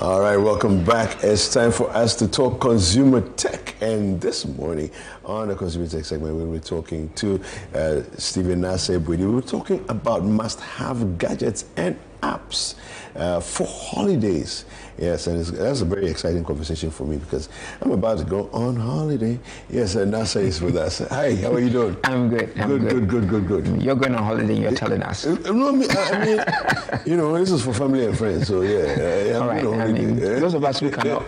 All right, welcome back. It's time for us to talk consumer tech. And this morning on the consumer tech segment, we were talking to Stephen Nasebwidi. We were talking about must-have gadgets and apps for holidays. Yes, and that's a very exciting conversation for me because I'm about to go on holiday. Yes, and Nasa is with us. Hi, how are you doing? I'm good. Good. You're going on holiday, you're telling us. No, I mean, this is for family and friends, so yeah. All right, those of us who cannot.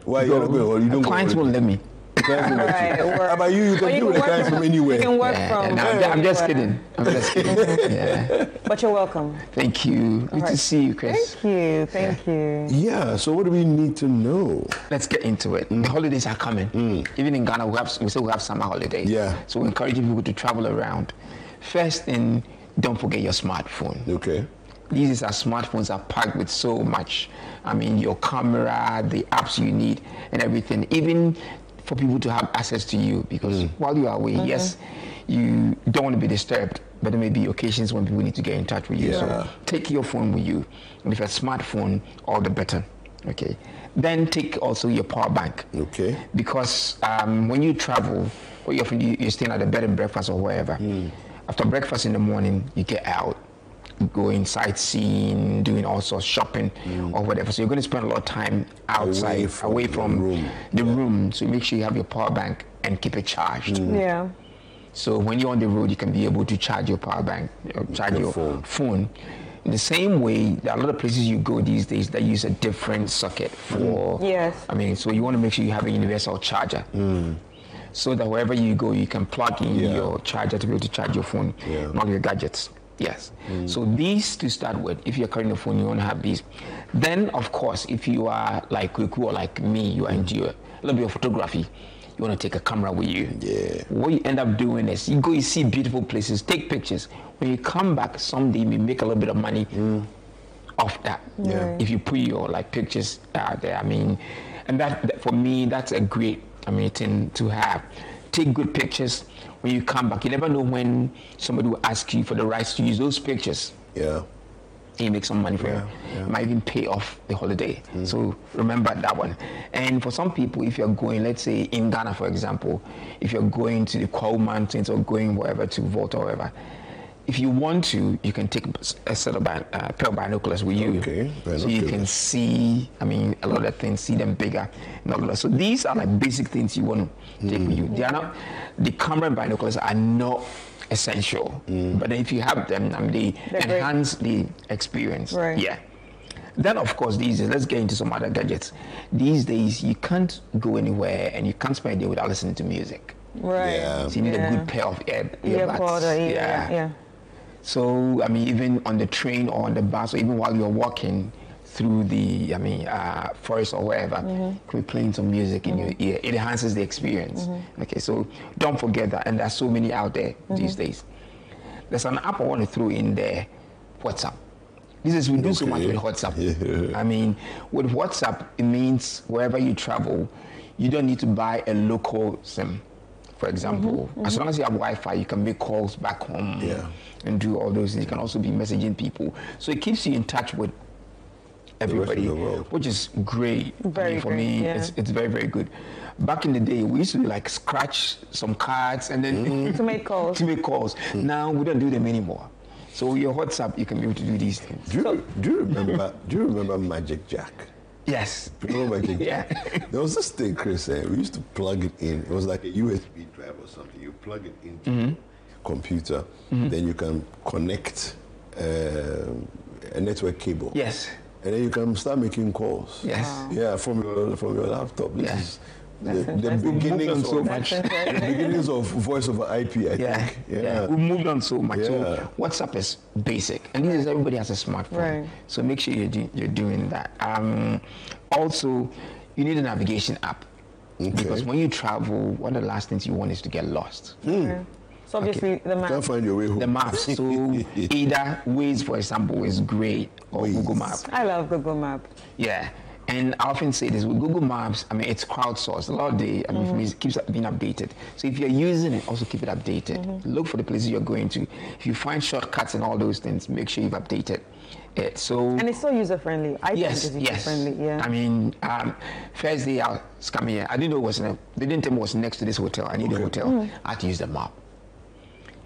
Why you not going? You don't clients won't let me. How about you? You can do the clients from anywhere. You can work from. No, I'm just kidding. Yeah. But you're welcome. Thank you. Good to see you, Chris. Thank you. Yeah. So what do we need to know? Let's get into it. The holidays are coming. Even in Ghana, we still have summer holidays. Yeah. So we encourage people to travel around. First thing, don't forget your smartphone. Okay. These are smartphones are packed with so much. I mean, your camera, the apps you need, and everything. Even for people to have access to you, because while you are away, yes, you don't want to be disturbed, but there may be occasions when people need to get in touch with you. Yeah. So take your phone with you, and if a smartphone, all the better. Okay. Then take also your power bank. Okay. Because when you travel, or you're staying at a bed and breakfast or wherever. After breakfast in the morning, you get out, going sightseeing, doing all sorts of shopping or whatever. So you're going to spend a lot of time outside, away from the room. So make sure you have your power bank and keep it charged. Yeah. So when you're on the road, you can be able to charge your power bank, charge your phone. In the same way, there are a lot of places you go these days that use a different socket for. Yes. I mean, so you want to make sure you have a universal charger. So that wherever you go, you can plug in your charger to be able to charge your phone, not your gadgets. Yes. So these to start with, if you're carrying a phone, you want to have these. Then, of course, if you are like Kweku or like me, you are into a little bit of photography, you want to take a camera with you. Yeah. What you end up doing is you go, you see beautiful places, take pictures. When you come back, someday you may make a little bit of money off that. Yeah. If you put your like pictures out there, I mean, and that for me, that's a great, thing to have. Take good pictures. When you come back, you never know when somebody will ask you for the rights to use those pictures. Yeah. And you make some money for it. It might even pay off the holiday. So remember that one. And for some people, if you're going, let's say in Ghana, for example, if you're going to the Kwao Mountains or going wherever to Volta or wherever, if you want to, you can take a set of pair of binoculars with you. Okay. So you can see, a lot of things, see them bigger. So these are like basic things you want to take with you. They are not, the camera and binoculars are not essential. But if you have them, they enhance the experience. Right. Yeah. Then, of course, let's get into some other gadgets. These days, you can't go anywhere and you can't spend a day without listening to music. Right. Yeah. So you need a good pair of earbuds. Yeah. So, even on the train or on the bus, or even while you're walking through the, forest or wherever, you can be playing some music in your ear. It enhances the experience. Okay, so don't forget that. And there's so many out there these days. There's an app I want to throw in there, WhatsApp. We do so much with WhatsApp. Yeah. With WhatsApp, it means wherever you travel, you don't need to buy a local SIM. For example, as long as you have Wi-Fi, you can make calls back home and do all those things. You can also be messaging people. So it keeps you in touch with everybody, which is great. For me, it's very, very good. Back in the day, we used to like scratch some cards and then to make calls. Now we don't do them anymore. So with your WhatsApp, you can be able to do these things. Do you remember Magic Jack? Yes. Remember Magic Jack? There was this thing, Chris, we used to plug it in. It was like a USB drive or something. You plug it into your computer, then you can connect a network cable. Yes. And then you can start making calls. Yes. Wow. Yeah, from your laptop. This is the beginnings of voice over IP, I think. Yeah. We moved on so much. So WhatsApp is basic, and these days everybody has a smartphone. Right. So make sure you're doing that. Also, you need a navigation app because when you travel, one of the last things you want is to get lost. So obviously the map. Can't find your way home. The maps. So either Waze, for example, is great, or Google Maps. I love Google Map. Yeah. And I often say this with Google Maps, I mean, it's crowdsourced. A lot of the, I mean, it keeps being updated. So if you're using it, also keep it updated. Look for the places you're going to. If you find shortcuts and all those things, make sure you've updated it. So and it's so user-friendly. I think it's user-friendly, yeah. I mean, first day I was coming here, I didn't know it was, they didn't tell me it was next to this hotel. I need a hotel. I had to use the map.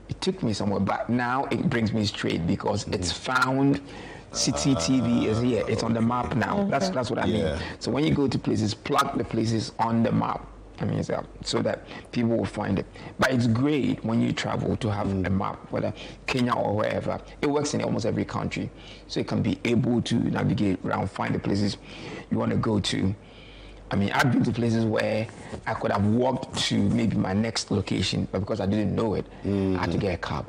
It took me somewhere, but now it brings me straight because it's found. Citi TV is here. It's on the map now. That's what I mean. So when you go to places, plug the places on the map. I mean, so that people will find it. But it's great when you travel to have a map, whether Kenya or wherever. It works in almost every country, so you can be able to navigate around, find the places you want to go to. I mean, I've been to places where I could have walked to maybe my next location, but because I didn't know it, I had to get a cab.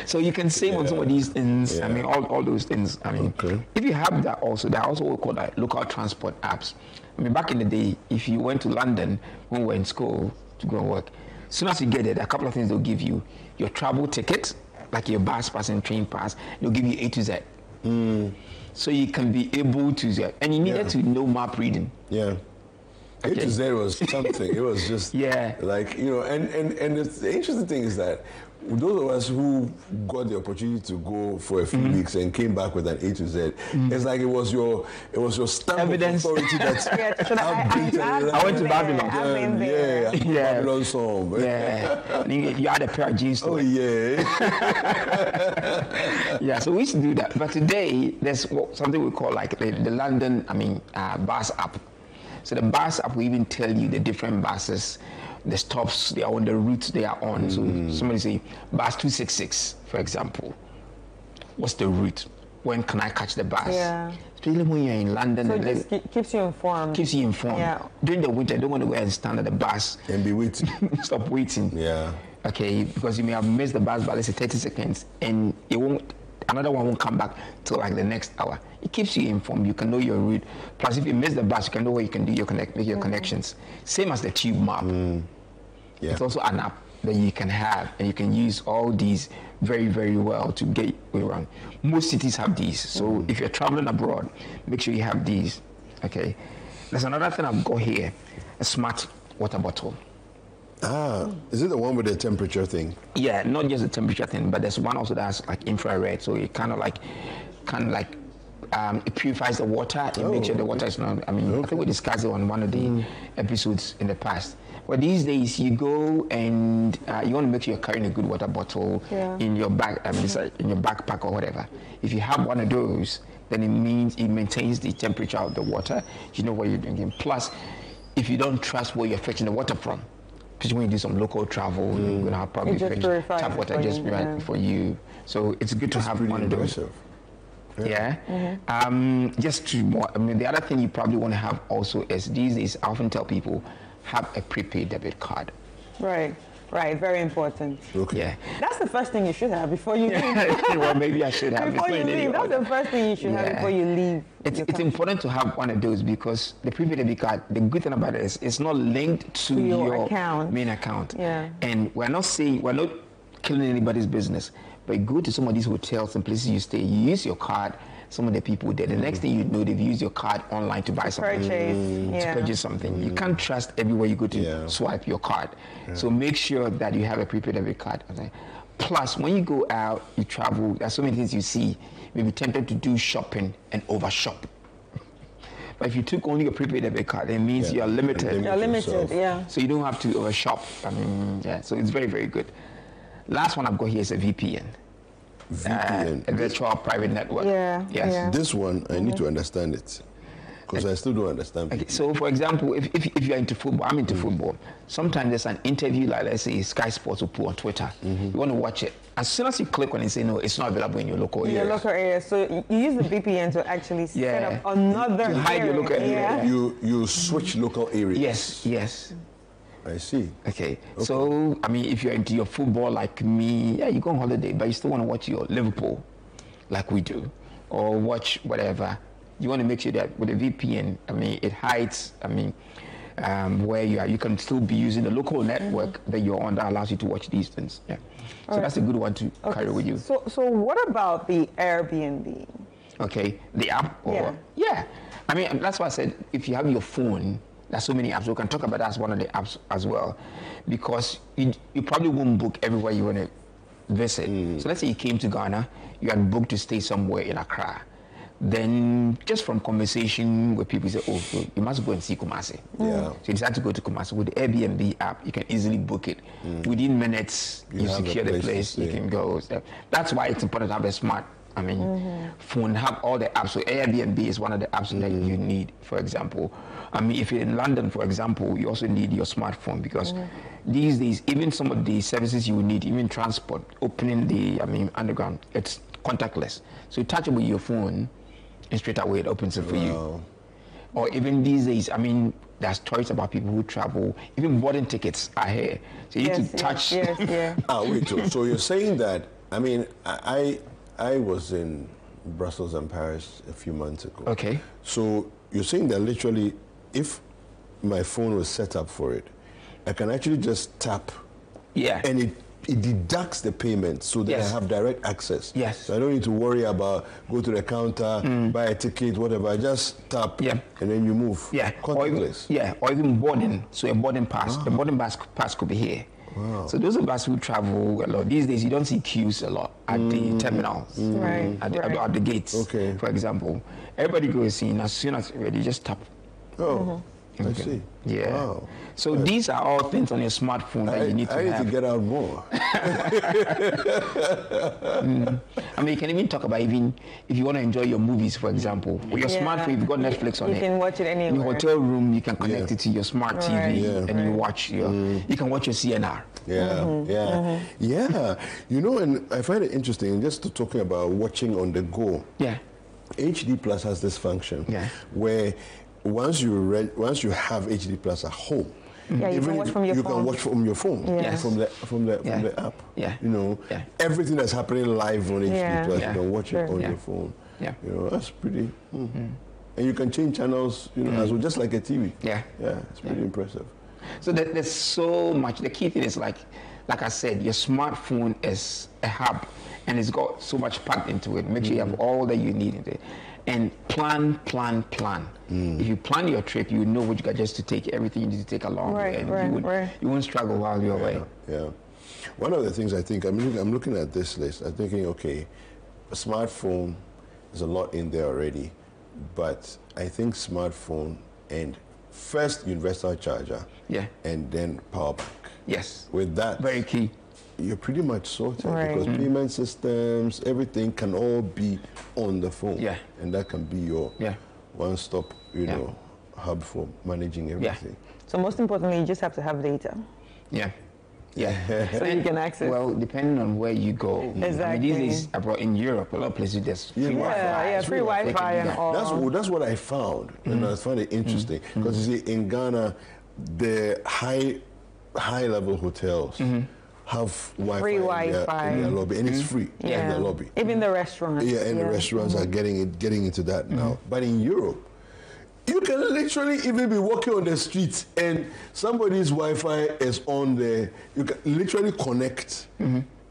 So you can save on some of these things. I mean, all those things. I mean, if you have that also, there are also what we call like local transport apps. I mean, back in the day, if you went to London when we were in school to go and work, as soon as you get there, a couple of things they'll give you: your travel ticket, like your bus pass and train pass. They'll give you A to Z. So you can be able to, and you needed to know map reading. Yeah. A to Z was something. It was just like, you know, and the interesting thing is that those of us who got the opportunity to go for a few weeks and came back with an A to Z, it's like it was your stamp evidence. of authority that I went to Babylon. Babylon song. Yeah, you had a pair of jeans. Oh yeah. Yeah, so we used to do that. But today there's something we call like the London, bus app. So the bus app will even tell you the different buses, the stops they are on, the routes they are on. So somebody say, bus 266, for example. What's the route? When can I catch the bus? Yeah. Especially when you're in London. So it just keeps you informed. Keeps you informed. Yeah. During the winter, I don't want to go and stand at the bus. And be waiting. Stop waiting. Yeah. Okay, because you may have missed the bus by, let's say, 30 seconds, and it won't. Another one won't come back till like the next hour. It keeps you informed. You can know your route. Plus, if you miss the bus, you can know where you can do your make your connections. Same as the tube map. Yeah. It's also an app that you can have, and you can use all these very, very well to get around. Most cities have these. So if you're traveling abroad, make sure you have these. Okay. There's another thing I've got here: a smart water bottle. Is it the one with the temperature thing? Yeah, not just the temperature thing, but there's one also that's like infrared, so it kind of like it purifies the water. It makes sure the water is not. I mean, I think we discussed it on one of the episodes in the past. But these days, you go and you want to make sure you're carrying a good water bottle in your bag. I mean, in your backpack or whatever. If you have one of those, then it means it maintains the temperature of the water. You know what you're drinking. Plus, if you don't trust where you're fetching the water from, especially when you do some local travel, you're going to have probably tap water just right for you. So it's good to have one of those. Just to more. I mean, the other thing you probably want to have also is these days. I often tell people have a prepaid debit card. Right. Very important. Okay. Yeah. That's the first thing you should have before you leave. Well, maybe I should have. Before you leave, that's the first thing you should have before you leave. It's important to have one of those because the prepaid debit card, the good thing about it is it's not linked to your main account. Yeah. And we're not killing anybody's business, but you go to some of these hotels and places you stay, you use your card. Some of the people there, the next thing you know, they've used your card online to buy something. To purchase something. You can't trust everywhere you go to swipe your card. So make sure that you have a prepaid debit card. Plus, when you go out, you travel, there's so many things you see. You may be tempted to do shopping and overshop. But if you took only a prepaid debit card, it means you're limited. You're limited, So you don't have to overshop. I mean, so it's very, very good. Last one I've got here is a VPN. VPN. A virtual private network. This one, I need to understand it. Because I still don't understand people. Okay, so for example, if you're into football, I'm into football. Sometimes there's an interview, like let's say Sky Sports will put on Twitter. You want to watch it. As soon as you click on it, say no, it's not available in your local area. Your local area. So you use the VPN to actually set up another to hide your local area. You switch local areas. Yes. I see. Okay. So, I mean, if you're into your football like me, you go on holiday, but you still want to watch your Liverpool like we do, or watch whatever. You want to make sure that with a VPN, I mean, it hides, where you are. You can still be using the local network that you're on that allows you to watch these things. So that's a good one to carry with you. So what about the Airbnb? Okay, the app. Or, yeah. I mean, that's why I said if you have your phone, there's so many apps. We can talk about that as one of the apps as well, because you probably won't book everywhere you want to visit. So let's say you came to Ghana, you had booked to stay somewhere in Accra. Then just from conversation with people, you say, oh, so you must go and see Kumasi. Yeah. So you decide to go to Kumasi. With the Airbnb app, you can easily book it. Within minutes, you secure the place, you can go. That's why it's important to have a smart, phone, have all the apps. So Airbnb is one of the apps that you need, for example. I mean, if you're in London, for example, you also need your smartphone, because these days, even some of the services you need, even transport, opening the, underground, it's contactless. So you touch it with your phone, and straight away it opens it for you. Or even these days, there's stories about people who travel, even boarding tickets are here. So you need to touch. Wait, so you're saying that, I was in Brussels and Paris a few months ago. Okay. So you're saying that literally, if my phone was set up for it, I can actually just tap. Yeah. And it deducts the payment so that I have direct access. Yes. So I don't need to worry about go to the counter, buy a ticket, whatever. I just tap and then you move. Yeah. Contactless. Or even boarding. So a boarding pass. A boarding pass could be here. Wow. So those of us who travel a lot, these days you don't see queues a lot at the terminals, at the gates, for example. Everybody goes in, as soon as you're ready, just tap. Oh, I see. Yeah. Wow. So these are all things on your smartphone that you need to have. I need to get out more. You can even talk about even if you want to enjoy your movies, for example. With your smartphone, you've got Netflix on it. You can watch it anywhere. In your hotel room, you can connect it to your smart TV and you watch you can watch your CNR. Yeah. And I find it interesting, just to talking about watching on the go. Yeah. HD Plus has this function where once you have HD Plus at home, you can watch from your phone. You can watch from your phone, from the app. Yeah. Everything that's happening live on HD Plus, you can watch it on your phone. Yeah. That's pretty. And you can change channels, as well, just like a TV. Yeah. Yeah, it's pretty impressive. So there's so much. The key thing is like I said, your smartphone is a hub, and it's got so much packed into it. Make sure you have all that you need in it. And plan. If you plan your trip, you know which gadgets to take, everything you need to take along. You won't struggle while you're away. Yeah. One of the things I think, I'm looking at this list, I'm thinking, okay, a smartphone, there's a lot in there already, but I think smartphone and first universal charger, and then power bank. Yes. With that, very key. You're pretty much sorted because payment systems, everything can all be on the phone. Yeah. And that can be your one-stop, hub for managing everything. So most importantly, you just have to have data. Yeah. So you can access. Well, depending on where you go. Exactly. These days, abroad in Europe, a lot of places there's free Wi-Fi. Yeah, free Wi-Fi and all. That's what I found, and I found it interesting because you see, in Ghana, the high-level hotels have Wi-Fi, free Wi-Fi in their lobby, and it's free in their lobby. Even the restaurants. The restaurants are getting into that now. But in Europe, you can literally even be walking on the street and somebody's Wi-Fi is on there. You can literally connect,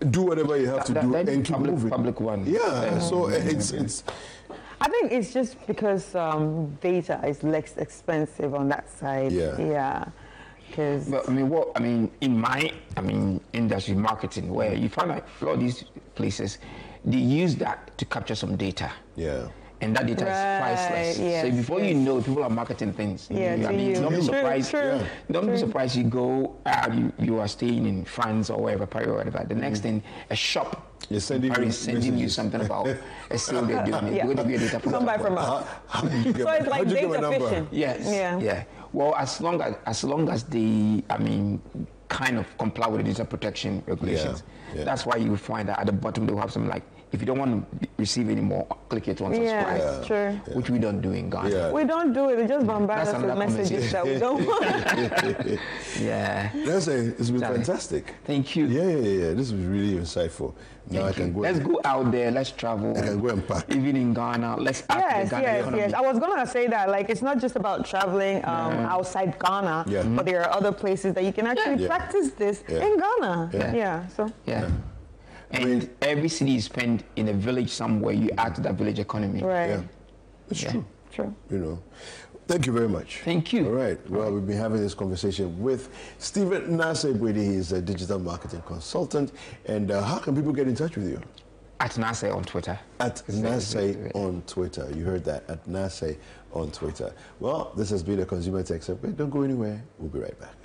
do whatever you have to do, and keep moving. Public one. Yeah, so it's. I think it's just because data is less expensive on that side. Yeah. But in my industry, marketing, where you find like a lot of these places, they use that to capture some data. Yeah. And that data is priceless. So before you know, people are marketing things. Don't be surprised. Don't be surprised. You go, you are staying in France or wherever, Paris or whatever. The next thing, a shop. You're sending you something about a sale they're doing. It's going to be a data. Come back from us. So it's like data fishing. Yes. Yeah. Well, as long as they, kind of comply with the data protection regulations. That's why you find that at the bottom they'll have something like, if you don't want to receive anymore, click here to unsubscribe. Which we don't do in Ghana. We don't do it. They just bombard us with messages that we don't want. It's been fantastic. Thank you. Yeah. This was really insightful. Now I can go. Let's go out there. Let's travel. I can go and pack. Even in Ghana, let's act the Ghana economy. Yes. I was gonna say that. Like, it's not just about traveling outside Ghana, but there are other places that you can actually practice this in Ghana. And every city you spend in a village somewhere, you add to that village economy. Right. Yeah, it's true. True. You know. Thank you very much. Thank you. All right. Well, we've been having this conversation with Stephen Nasebwede. He's a digital marketing consultant. And how can people get in touch with you? At Nase on Twitter. At Nase on Twitter. You heard that. At Nase on Twitter. Well, this has been a Consumer Tech Segment. Don't go anywhere. We'll be right back.